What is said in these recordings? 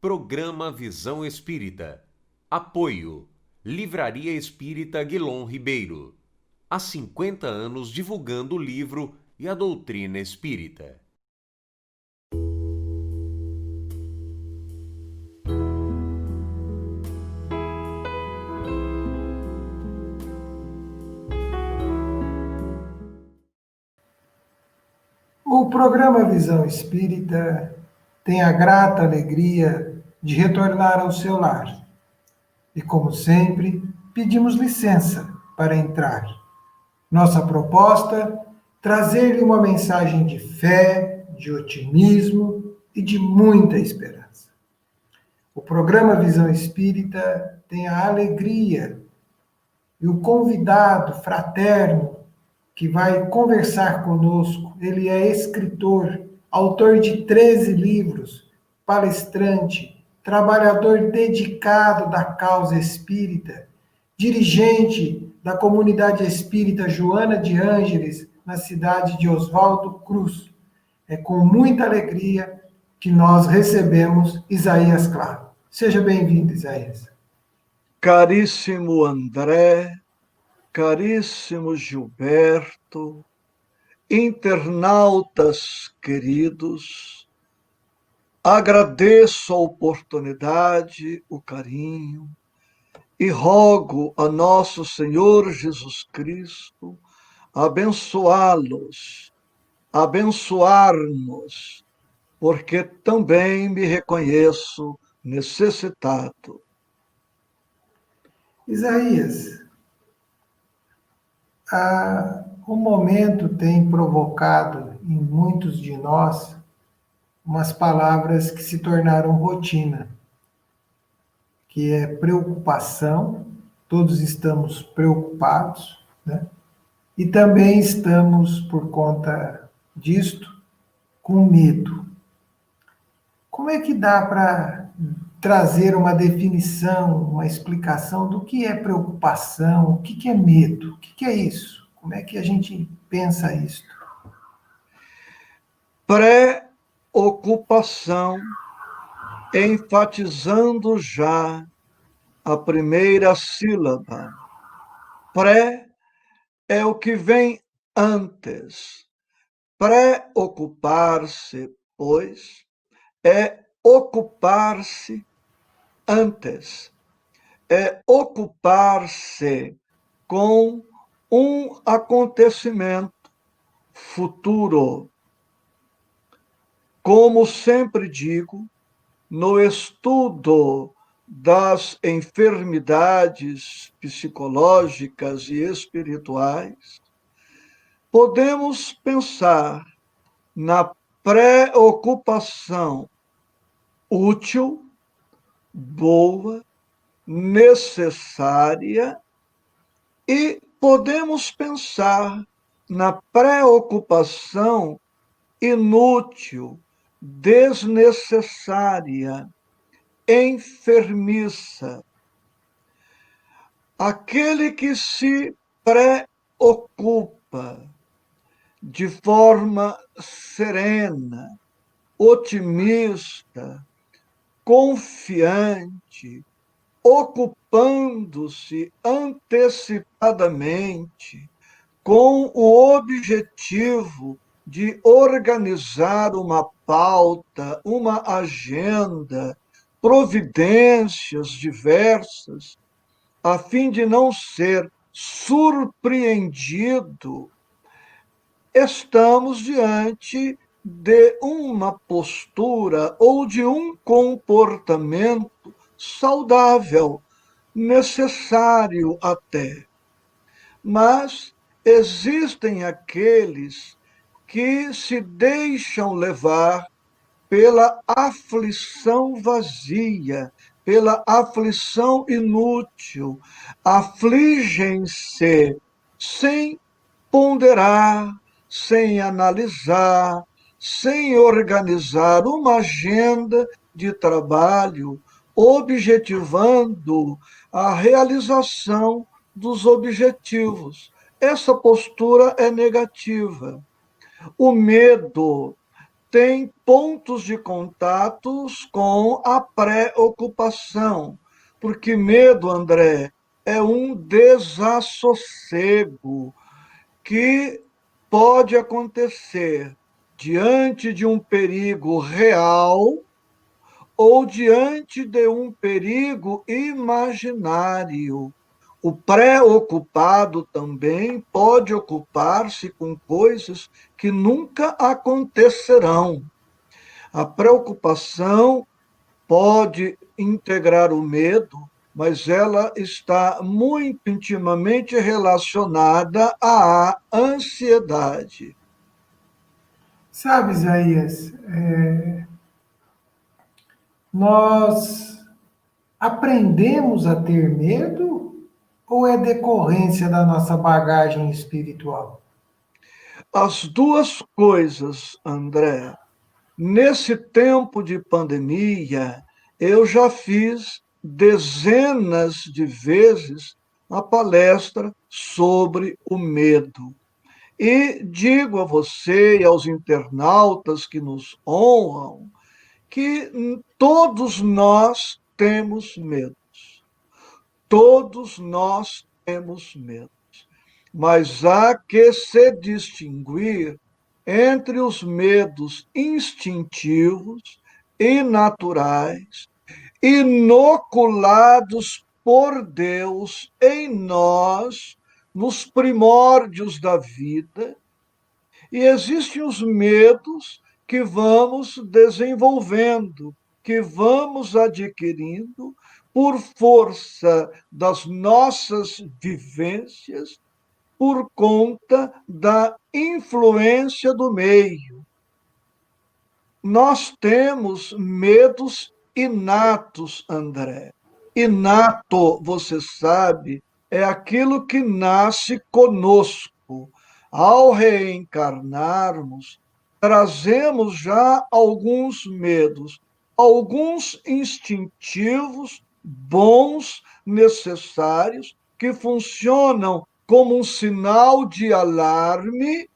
Programa Visão Espírita. Apoio. Livraria Espírita Guilom Ribeiro. Há 50 anos divulgando o livro e a doutrina espírita. O programa Visão Espírita tem a grata alegria de retornar ao seu lar. E, como sempre, pedimos licença para entrar. Nossa proposta: trazer-lhe uma mensagem de fé, de otimismo e de muita esperança. O programa Visão Espírita tem a alegria e o convidado fraterno que vai conversar conosco. Ele é escritor, autor de 13 livros, palestrante, trabalhador dedicado da causa espírita, dirigente da comunidade espírita Joana de Ângeles, na cidade de Oswaldo Cruz. É com muita alegria que nós recebemos Isaías Claro. Seja bem-vindo, Isaías. Caríssimo André, caríssimo Gilberto, internautas queridos, agradeço a oportunidade, o carinho e rogo a nosso Senhor Jesus Cristo abençoá-los, abençoar-nos, porque também me reconheço necessitado. Isaías, o momento tem provocado em muitos de nós umas palavras que se tornaram rotina, que é preocupação, todos estamos preocupados, né? E também estamos, por conta disto, com medo. Como é que dá para trazer uma definição, uma explicação do que é preocupação, o que é medo, o que é isso? Como é que a gente pensa isso? Preocupação, enfatizando já a primeira sílaba. Pré é o que vem antes. Preocupar-se, pois, é ocupar-se antes. É ocupar-se com um acontecimento futuro. Como sempre digo, no estudo das enfermidades psicológicas e espirituais, podemos pensar na preocupação útil, boa, necessária, e podemos pensar na preocupação inútil, desnecessária, enfermiça. Aquele que se preocupa de forma serena, otimista, confiante, ocupando-se antecipadamente com o objetivo de organizar uma pauta, uma agenda, providências diversas, a fim de não ser surpreendido, estamos diante de uma postura ou de um comportamento saudável, necessário até. Mas existem aqueles que se deixam levar pela aflição vazia, pela aflição inútil, afligem-se sem ponderar, sem analisar, sem organizar uma agenda de trabalho, objetivando a realização dos objetivos. Essa postura é negativa. O medo tem pontos de contatos com a preocupação, porque medo, André, é um desassossego que pode acontecer diante de um perigo real ou diante de um perigo imaginário. O preocupado também pode ocupar-se com coisas que nunca acontecerão. A preocupação pode integrar o medo, mas ela está muito intimamente relacionada à ansiedade. Sabe, Isaías, nós aprendemos a ter medo ou é decorrência da nossa bagagem espiritual? As duas coisas, André. Nesse tempo de pandemia, eu já fiz dezenas de vezes a palestra sobre o medo. E digo a você e aos internautas que nos honram que todos nós temos medos. Todos nós temos medo. Mas há que se distinguir entre os medos instintivos e naturais, inoculados por Deus em nós, nos primórdios da vida, e existem os medos que vamos desenvolvendo, que vamos adquirindo por força das nossas vivências, por conta da influência do meio. Nós temos medos inatos, André. Inato, você sabe, é aquilo que nasce conosco. Ao reencarnarmos, trazemos já alguns medos, alguns instintivos bons, necessários, que funcionam como um sinal de alarme,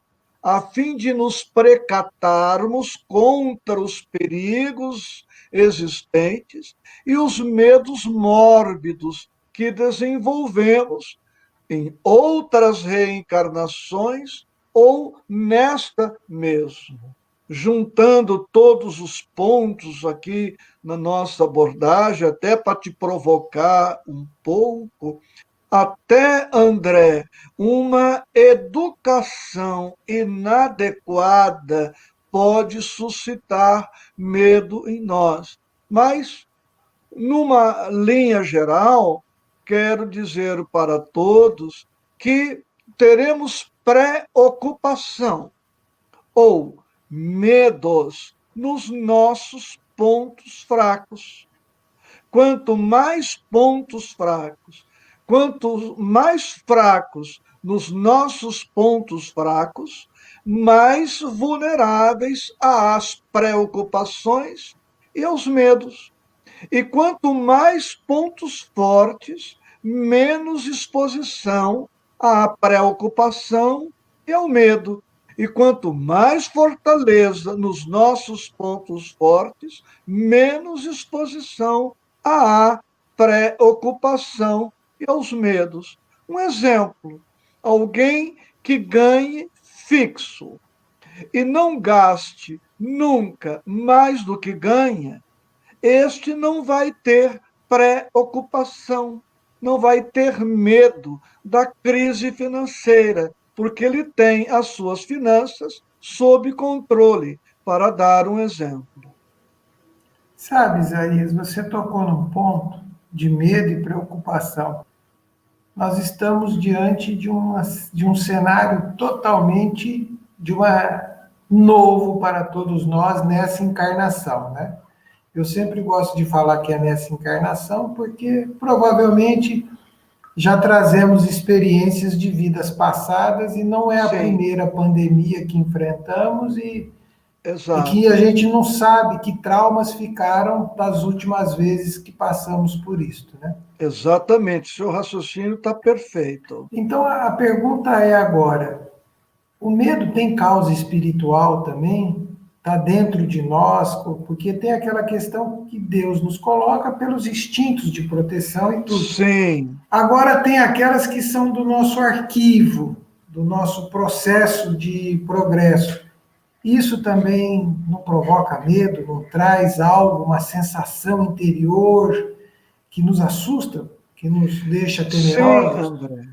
a fim de nos precatarmos contra os perigos existentes e os medos mórbidos que desenvolvemos em outras reencarnações ou nesta mesmo. Juntando todos os pontos aqui na nossa abordagem, até para te provocar um pouco, até, André, uma educação inadequada pode suscitar medo em nós. Mas, numa linha geral, quero dizer para todos que teremos preocupação ou medos nos nossos pontos fracos. Quanto mais pontos fracos, quanto mais fracos nos nossos pontos fracos, mais vulneráveis às preocupações e aos medos. E quanto mais pontos fortes, menos exposição à preocupação e ao medo. E quanto mais fortaleza nos nossos pontos fortes, menos exposição à preocupação e aos medos. Um exemplo: alguém que ganhe fixo e não gaste nunca mais do que ganha, este não vai ter preocupação, não vai ter medo da crise financeira, porque ele tem as suas finanças sob controle, para dar um exemplo. Sabe, Isaías, você tocou num ponto de medo e preocupação. Nós estamos diante de um cenário totalmente novo para todos nós nessa encarnação, né? Eu sempre gosto de falar que é nessa encarnação, porque provavelmente já trazemos experiências de vidas passadas e não é a Sim, primeira pandemia que enfrentamos e que a exato. gente não sabe que traumas ficaram das últimas vezes que passamos por isto, né? Exatamente, seu raciocínio está perfeito. Então a pergunta é agora: o medo tem causa espiritual também? está dentro de nós, porque tem aquela questão que Deus nos coloca pelos instintos de proteção e tudo. Sim, Agora tem aquelas que são do nosso arquivo, do nosso processo de progresso. Isso também não provoca medo, não traz algo, uma sensação interior que nos assusta, que nos deixa sim, temerosos? André.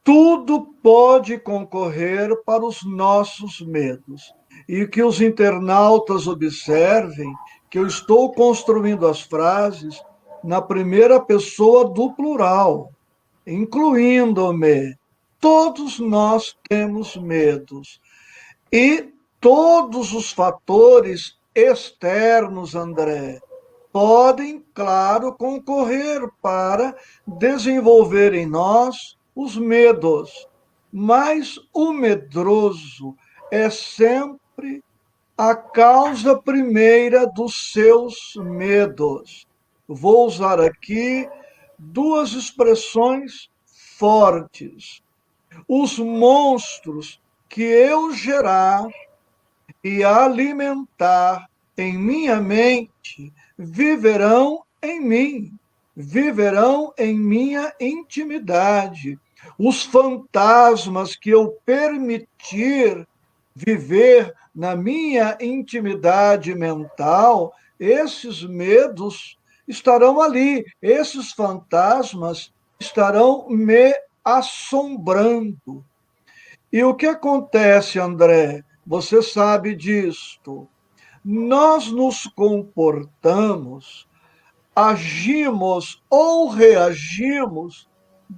Tudo pode concorrer para os nossos medos. E que os internautas observem que eu estou construindo as frases na primeira pessoa do plural, incluindo-me. Todos nós temos medos. E todos os fatores externos, André, podem, claro, concorrer para desenvolver em nós os medos. Mas o medroso é sempre a causa primeira dos seus medos. Vou usar aqui duas expressões fortes. Os monstros que eu gerar e alimentar em minha mente viverão em mim, viverão em minha intimidade. Os fantasmas que eu permitir viver na minha intimidade mental, esses medos estarão ali, esses fantasmas estarão me assombrando. E o que acontece, André? Você sabe disto. Nós nos comportamos, agimos ou reagimos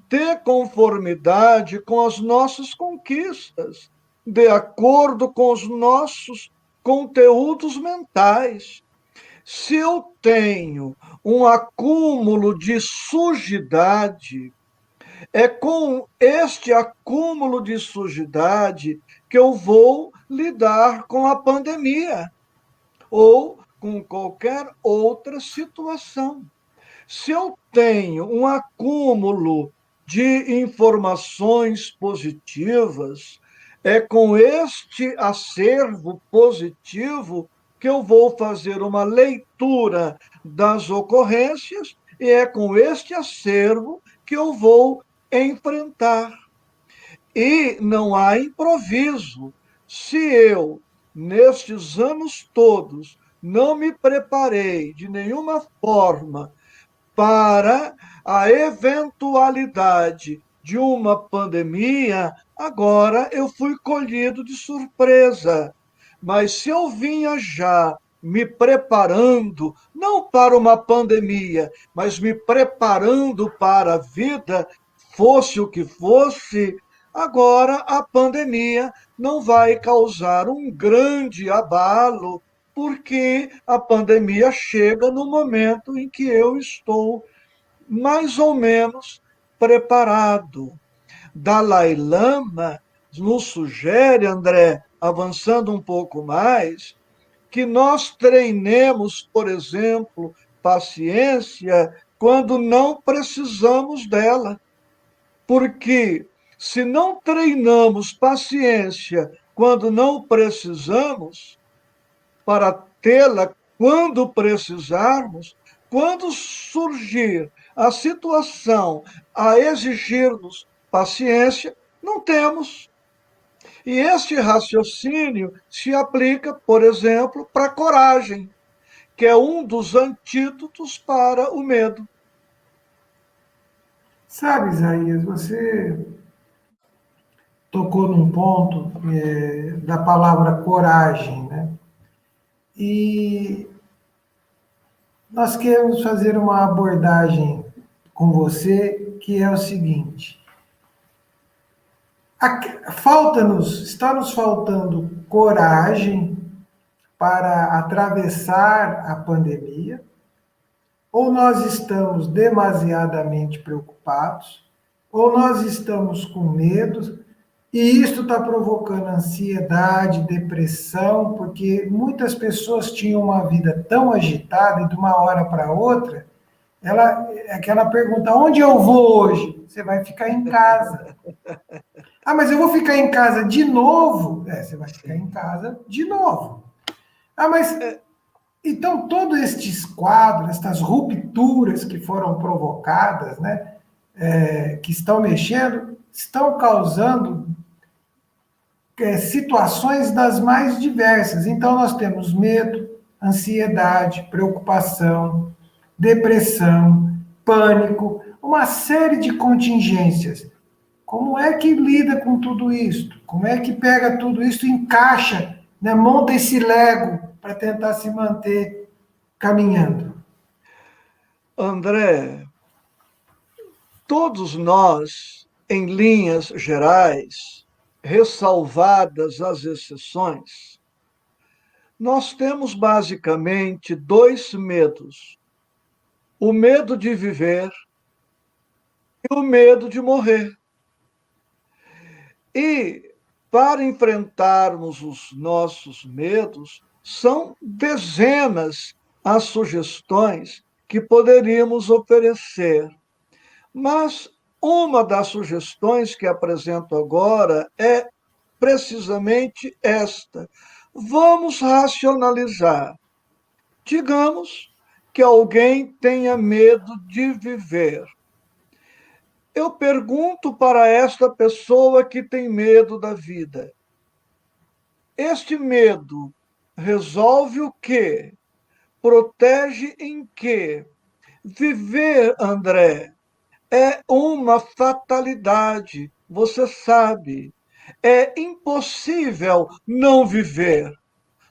de conformidade com as nossas conquistas, de acordo com os nossos conteúdos mentais. Se eu tenho um acúmulo de sujidade, é com este acúmulo de sujidade que eu vou lidar com a pandemia ou com qualquer outra situação. Se eu tenho um acúmulo de informações positivas, é com este acervo positivo que eu vou fazer uma leitura das ocorrências e é com este acervo que eu vou enfrentar. E não há improviso. Se eu, nestes anos todos, não me preparei de nenhuma forma para a eventualidade de uma pandemia, agora eu fui colhido de surpresa. Mas se eu vinha já me preparando, não para uma pandemia, mas me preparando para a vida, fosse o que fosse, agora a pandemia não vai causar um grande abalo, porque a pandemia chega no momento em que eu estou mais ou menos preparado. Dalai Lama nos sugere, André, avançando um pouco mais, que nós treinemos, por exemplo, paciência quando não precisamos dela. Porque se não treinamos paciência quando não precisamos, para tê-la quando precisarmos, quando surgir a situação a exigir-nos paciência, não temos. E este raciocínio se aplica, por exemplo, para a coragem, que é um dos antídotos para o medo. Sabe, Isaías, você tocou num ponto da palavra coragem, né? E nós queremos fazer uma abordagem com você que é o seguinte: está nos faltando coragem para atravessar a pandemia, ou nós estamos demasiadamente preocupados, ou nós estamos com medo, e isso está provocando ansiedade, depressão, porque muitas pessoas tinham uma vida tão agitada e de uma hora para outra, aquela pergunta: onde eu vou hoje? Você vai ficar em casa. Ah, mas eu vou ficar em casa de novo? Você vai ficar em casa de novo. Mas então todos estes quadros, estas rupturas que foram provocadas, né, que estão mexendo, estão causando situações das mais diversas. Então, nós temos medo, ansiedade, preocupação, depressão, pânico, uma série de contingências. Como é que lida com tudo isso? Como é que pega tudo isso e encaixa, né, monta esse Lego para tentar se manter caminhando? André, todos nós, em linhas gerais, ressalvadas as exceções, nós temos basicamente dois medos: o medo de viver e o medo de morrer. E para enfrentarmos os nossos medos, são dezenas as sugestões que poderíamos oferecer. Mas uma das sugestões que apresento agora é precisamente esta: vamos racionalizar. Digamos que alguém tenha medo de viver. Eu pergunto para esta pessoa que tem medo da vida: este medo resolve o quê? Protege em quê? Viver, André, é uma fatalidade, você sabe. É impossível não viver.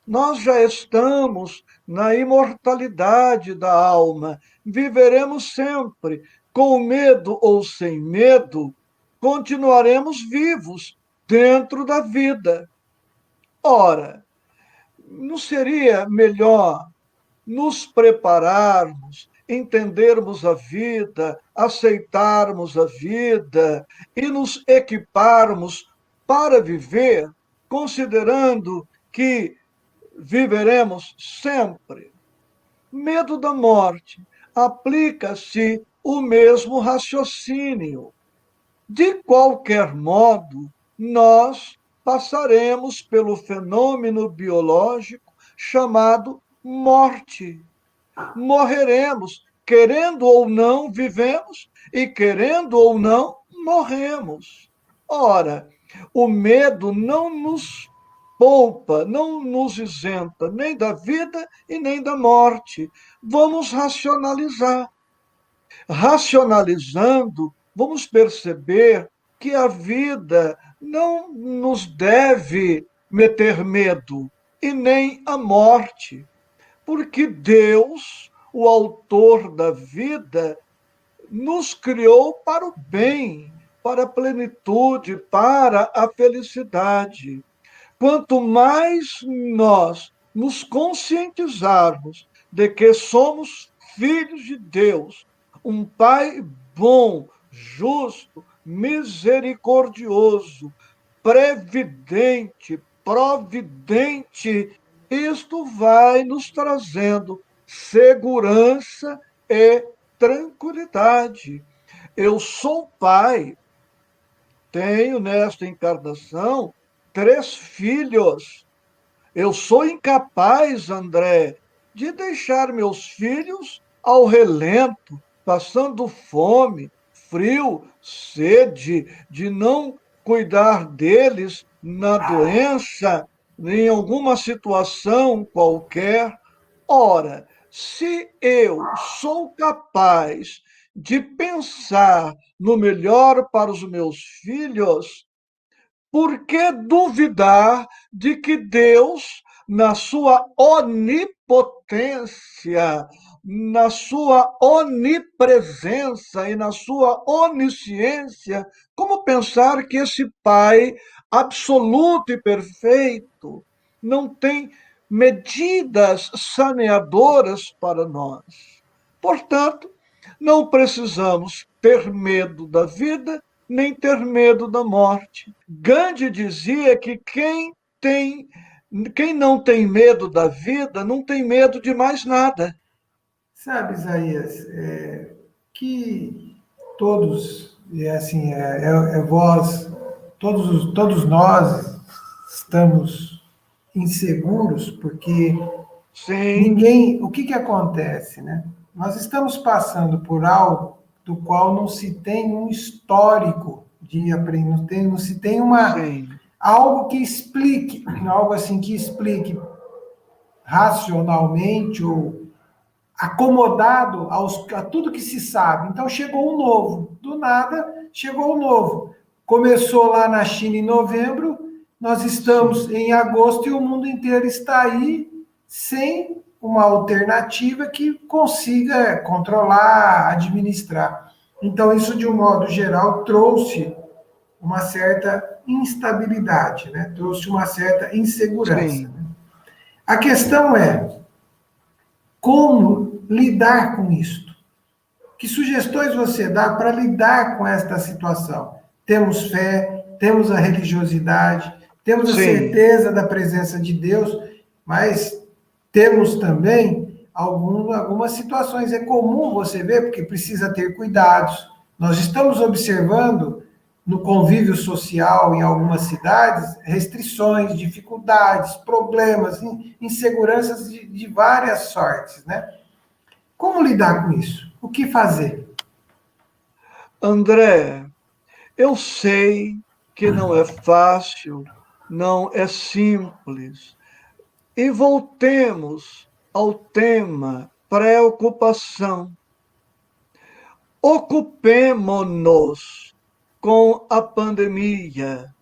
Nós já estamos na imortalidade da alma. Viveremos sempre, com medo ou sem medo, continuaremos vivos dentro da vida. Ora, não seria melhor nos prepararmos, entendermos a vida, aceitarmos a vida e nos equiparmos para viver, considerando que viveremos sempre? Medo da morte. Aplica-se o mesmo raciocínio. De qualquer modo, nós passaremos pelo fenômeno biológico chamado morte. Morreremos, querendo ou não, vivemos, e querendo ou não, morremos. Ora, o medo não nos poupa, não nos isenta nem da vida e nem da morte. Vamos racionalizar. Racionalizando, vamos perceber que a vida não nos deve meter medo, e nem a morte, porque Deus, o autor da vida, nos criou para o bem, para a plenitude, para a felicidade. Quanto mais nós nos conscientizarmos de que somos filhos de Deus, um Pai bom, justo, misericordioso, previdente, providente, isto vai nos trazendo segurança e tranquilidade. Eu sou pai, tenho nesta encarnação 3 filhos. Eu sou incapaz, André, de deixar meus filhos ao relento, passando fome, frio, sede, de não cuidar deles na doença, em alguma situação qualquer. Ora, se eu sou capaz de pensar no melhor para os meus filhos, por que duvidar de que Deus, na sua onipotência, na sua onipresença e na sua onisciência, como pensar que esse Pai absoluto e perfeito não tem medidas saneadoras para nós? Portanto, não precisamos ter medo da vida, nem ter medo da morte. Gandhi dizia que quem não tem medo da vida não tem medo de mais nada. Sabe, Isaías, que todos, vós, todos nós estamos inseguros, porque Sim, o que que acontece, né? Nós estamos passando por algo do qual não se tem um histórico de aprender, não se tem sim, algo que explique, algo assim que explique racionalmente ou acomodado a tudo que se sabe. Então chegou um novo, do nada chegou um novo. Começou lá na China em novembro, nós estamos sim, em agosto e o mundo inteiro está aí sem uma alternativa que consiga controlar, administrar. Então, isso, de um modo geral, trouxe uma certa instabilidade, né? Trouxe uma certa insegurança. sim. A questão é como lidar com isto. Que sugestões você dá para lidar com esta situação? Temos fé, temos a religiosidade, temos a Sim, certeza da presença de Deus, mas temos também algumas situações. É comum você ver, porque precisa ter cuidados. Nós estamos observando no convívio social em algumas cidades restrições, dificuldades, problemas, inseguranças de várias sortes, né? Como lidar com isso? O que fazer? André, eu sei que não é fácil, não é simples. E voltemos ao tema preocupação. Ocupemo-nos com a pandemia,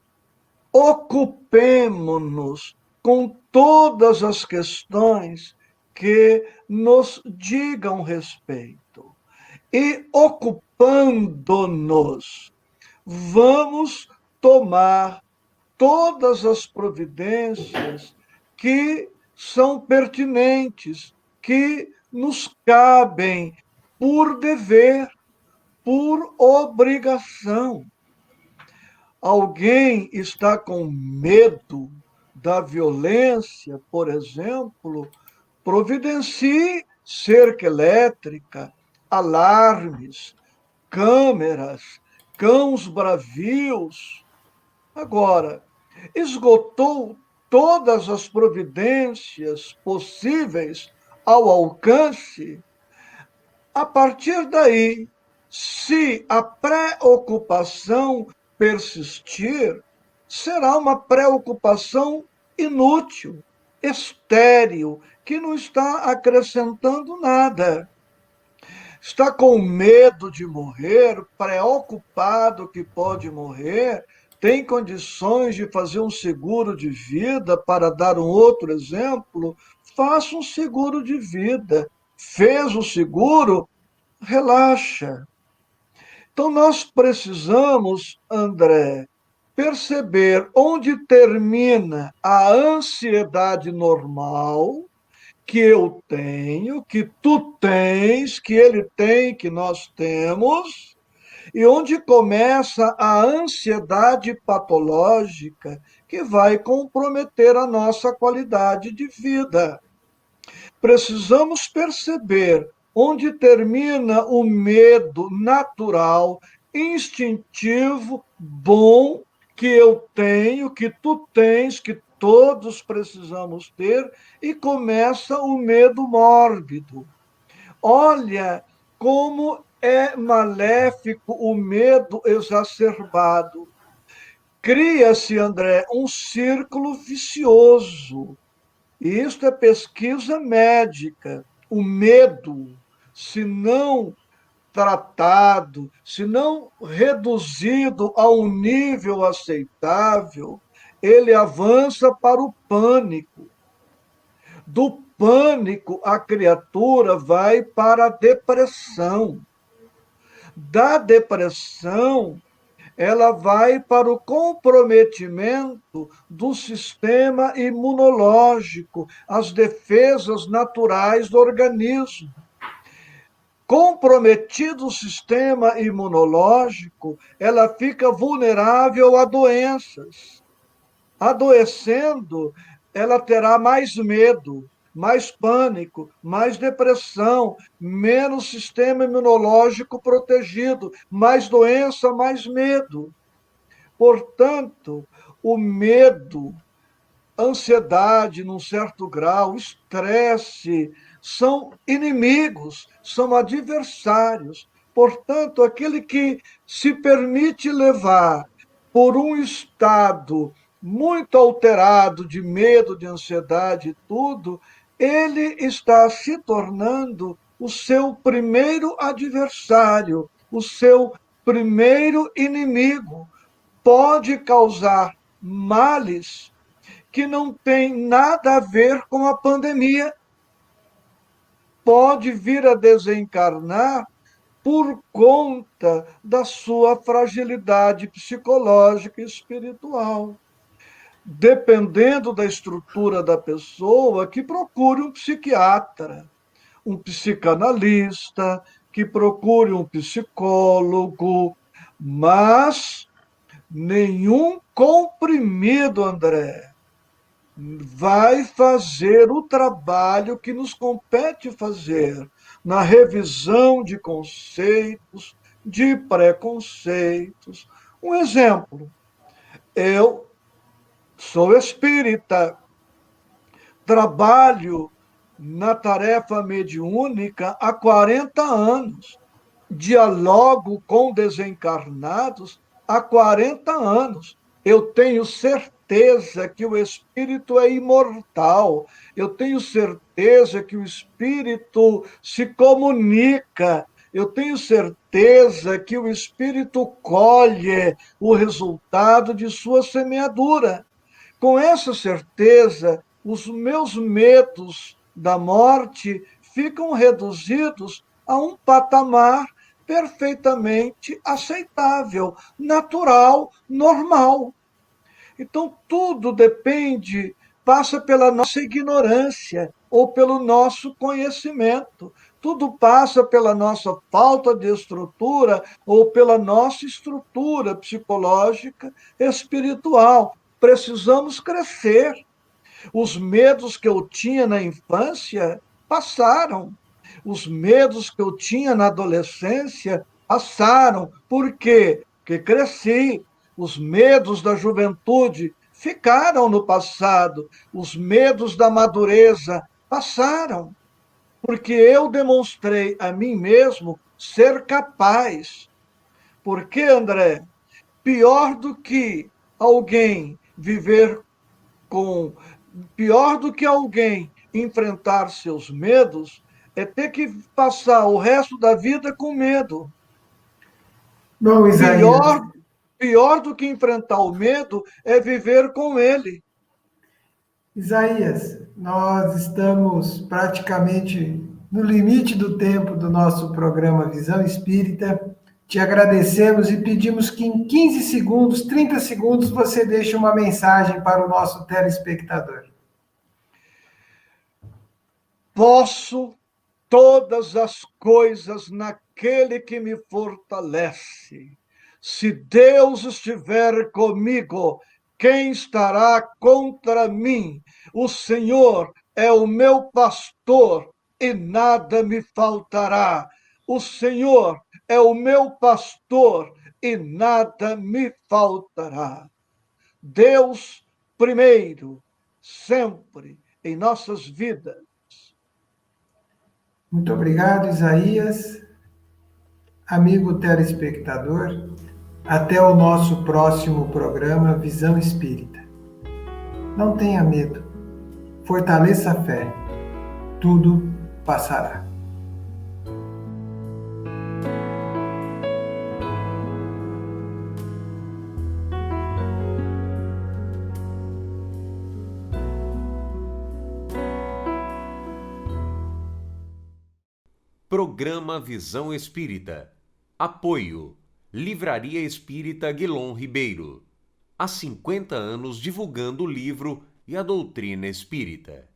ocupemo-nos com todas as questões que nos digam respeito. E ocupando-nos, vamos tomar todas as providências que são pertinentes, que nos cabem por dever, por obrigação. Alguém está com medo da violência, por exemplo, providencie cerca elétrica, alarmes, câmeras, cães bravios. Agora, esgotou todas as providências possíveis ao alcance. A partir daí, se a preocupação persistir, será uma preocupação inútil, estéril, que não está acrescentando nada. Está com medo de morrer, preocupado que pode morrer, tem condições de fazer um seguro de vida, para dar um outro exemplo, faça um seguro de vida. Fez o seguro, relaxa. Então, nós precisamos, André, perceber onde termina a ansiedade normal que eu tenho, que tu tens, que ele tem, que nós temos, e onde começa a ansiedade patológica que vai comprometer a nossa qualidade de vida. Precisamos perceber onde termina o medo natural, instintivo, bom, que eu tenho, que tu tens, que todos precisamos ter, e começa o medo mórbido. Olha como é maléfico o medo exacerbado. Cria-se, André, um círculo vicioso. E isto é pesquisa médica. O medo, se não tratado, se não reduzido a um nível aceitável, ele avança para o pânico. Do pânico, a criatura vai para a depressão. Da depressão, ela vai para o comprometimento do sistema imunológico, as defesas naturais do organismo. Comprometido o sistema imunológico, ela fica vulnerável a doenças. Adoecendo, ela terá mais medo, mais pânico, mais depressão, menos sistema imunológico protegido, mais doença, mais medo. Portanto, o medo, ansiedade num certo grau, estresse, são inimigos, são adversários. Portanto, aquele que se permite levar por um estado muito alterado de medo, de ansiedade e tudo, ele está se tornando o seu primeiro adversário, o seu primeiro inimigo. Pode causar males que não tem nada a ver com a pandemia. Pode vir a desencarnar por conta da sua fragilidade psicológica e espiritual. Dependendo da estrutura da pessoa, que procure um psiquiatra, um psicanalista, que procure um psicólogo, mas nenhum comprimido, André, vai fazer o trabalho que nos compete fazer na revisão de conceitos, de preconceitos. Um exemplo, eu sou espírita, trabalho na tarefa mediúnica há 40 anos, dialogo com desencarnados há 40 anos. Eu tenho certeza que o espírito é imortal, eu tenho certeza que o espírito se comunica, eu tenho certeza que o espírito colhe o resultado de sua semeadura. Com essa certeza, os meus medos da morte ficam reduzidos a um patamar perfeitamente aceitável, natural, normal. Então, tudo depende, passa pela nossa ignorância ou pelo nosso conhecimento. Tudo passa pela nossa falta de estrutura ou pela nossa estrutura psicológica, espiritual. Precisamos crescer. Os medos que eu tinha na infância passaram. Os medos que eu tinha na adolescência passaram. Por quê? Porque cresci. Os medos da juventude ficaram no passado. Os medos da madureza passaram. Porque eu demonstrei a mim mesmo ser capaz. Por quê, André? Pior do que alguém viver com. Pior do que alguém enfrentar seus medos é ter que passar o resto da vida com medo. Bom, Isaías, Pior, pior do que enfrentar o medo é viver com ele. Isaías, nós estamos praticamente no limite do tempo do nosso programa Visão Espírita. Te agradecemos e pedimos que em 15 segundos, 30 segundos, você deixe uma mensagem para o nosso telespectador. Posso todas as coisas naquele que me fortalece. Se Deus estiver comigo, quem estará contra mim? O Senhor é o meu pastor e nada me faltará. O Senhor é o meu pastor e nada me faltará. Deus primeiro, sempre em nossas vidas. Muito obrigado, Isaías. Amigo telespectador, até o nosso próximo programa Visão Espírita. Não tenha medo, fortaleça a fé, tudo passará. Programa Visão Espírita. Apoio. Livraria Espírita Guilom Ribeiro. Há 50 anos divulgando o livro e a doutrina espírita.